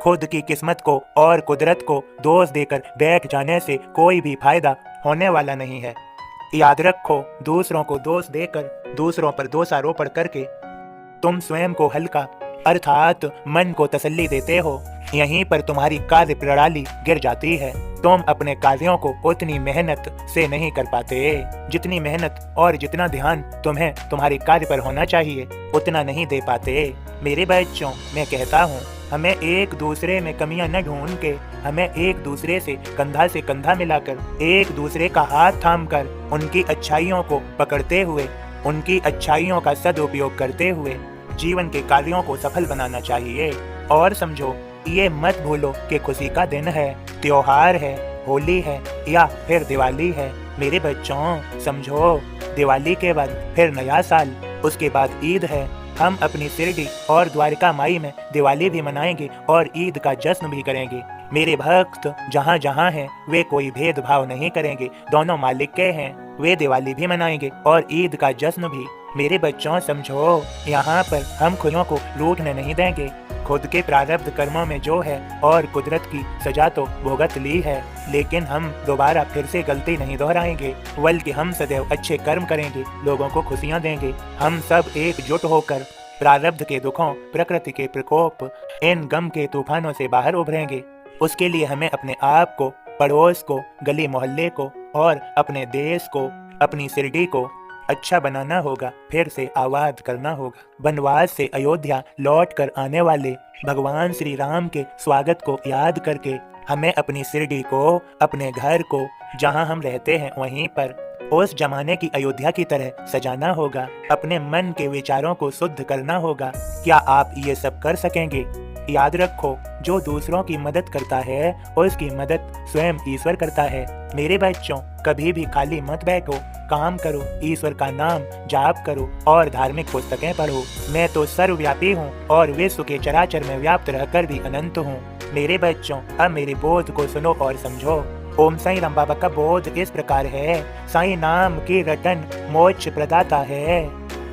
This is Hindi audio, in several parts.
खुद की किस्मत को और कुदरत को दोष देकर बैठ जाने से कोई भी फायदा होने वाला नहीं है। याद रखो, दूसरों को दोष देकर, दूसरों पर दोषारोपण करके तुम स्वयं को हल्का अर्थात मन को तसल्ली देते हो। यहीं पर तुम्हारी कार्य प्रणाली गिर जाती है। तुम अपने कार्यों को उतनी मेहनत से नहीं कर पाते जितनी मेहनत और जितना ध्यान तुम्हें तुम्हारे कार्य पर होना चाहिए उतना नहीं दे पाते। मेरे बच्चों, मैं कहता हूँ, हमें एक दूसरे में कमियां न ढूंढ के, हमें एक दूसरे से कंधा मिलाकर, एक दूसरे का हाथ थामकर, उनकी अच्छाइयों को पकड़ते हुए, उनकी अच्छाइयों का सदुपयोग करते हुए जीवन के कार्यों को सफल बनाना चाहिए। और समझो, ये मत भूलो कि खुशी का दिन है, त्योहार है, होली है या फिर दिवाली है। मेरे बच्चों समझो, दिवाली के बाद फिर नया साल, उसके बाद ईद है। हम अपनी शिरडी और द्वारका माई में दिवाली भी मनाएंगे और ईद का जश्न भी करेंगे। मेरे भक्त जहाँ जहाँ हैं वे कोई भेदभाव नहीं करेंगे, दोनों मालिक के हैं। वे दिवाली भी मनाएंगे और ईद का जश्न भी। मेरे बच्चों समझो, यहाँ पर हम खुदियों को लूटने नहीं देंगे। खुद के प्रारब्ध कर्मों में जो है और कुदरत की सजा तो भुगत ली है, लेकिन हम दोबारा फिर से गलती नहीं दोहराएंगे, बल्कि हम सदैव अच्छे कर्म करेंगे, लोगों को खुशियाँ देंगे। हम सब एकजुट होकर प्रारब्ध के दुखों, प्रकृति के प्रकोप, इन गम के तूफानों से बाहर उभरेंगे। उसके लिए हमें अपने आप को, पड़ोस को, गली मोहल्ले को और अपने देश को, अपनी शिरडी को अच्छा बनाना होगा, फिर से आबाद करना होगा। वनवास से अयोध्या लौट कर आने वाले भगवान श्री राम के स्वागत को याद करके हमें अपनी शिरडी को, अपने घर को, जहां हम रहते हैं वहीं पर उस जमाने की अयोध्या की तरह सजाना होगा। अपने मन के विचारों को शुद्ध करना होगा। क्या आप ये सब कर सकेंगे? याद रखो, जो दूसरों की मदद करता है उसकी मदद स्वयं ईश्वर करता है। मेरे बच्चों, कभी भी खाली मत बैठो, काम करो, ईश्वर का नाम जाप करो और धार्मिक पुस्तकें पढ़ो। मैं तो सर्वव्यापी हूँ और विश्व के चराचर में व्याप्त रहकर भी अनंत हूँ। मेरे बच्चों, अब मेरे बोध को सुनो और समझो। ओम साईं राम बाबा का बोध इस प्रकार है। साईं नाम की रटन मोक्ष प्रदाता है।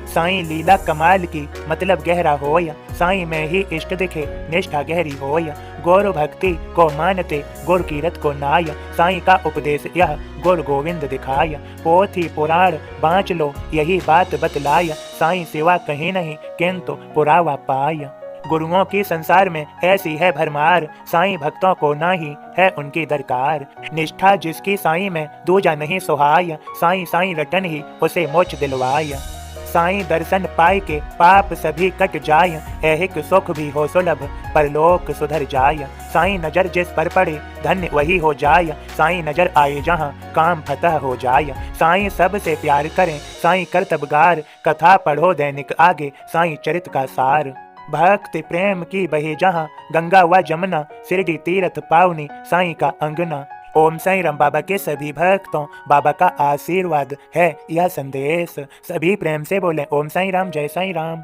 साईं लीला कमाल की, मतलब गहरा होया। साईं में ही इष्ट दिखे, निष्ठा गहरी होया। गौर भक्ति को मानते, गुर कीरत को नाया। साईं का उपदेश यह, गुर गोविंद दिखाया। पोथी पुराण बाँच लो, यही बात बतलाया। साईं सेवा कहीं नहीं, किंतु पुरावा पाया। गुरुओं की संसार में ऐसी है भरमार, साईं भक्तों को नाही है उनकी दरकार। निष्ठा जिसकी साईं में, दूजा नहीं सुहाया। साईं साईं रटन ही उसे मोक्ष दिलवाया। साईं दर्शन पाए के पाप सभी कट जाय। ऐहिक सुख भी हो सुलभ, परलोक सुधर जाय। साईं नजर जिस पर पड़े, धन्य वही हो जाय। साईं नजर आए जहाँ, काम फतह हो जाय। साईं सबसे प्यार करें, साईं कर्तव्यगार। कथा पढ़ो दैनिक आगे, साईं चरित का सार। भक्ति प्रेम की बहे जहाँ, गंगा व जमुना। शिरडी तीरथ पावनी, साईं का अंगना। ओम साईं राम बाबा के सभी भक्तों, बाबा का आशीर्वाद है यह संदेश। सभी प्रेम से बोले ओम साईं राम, जय साईं राम।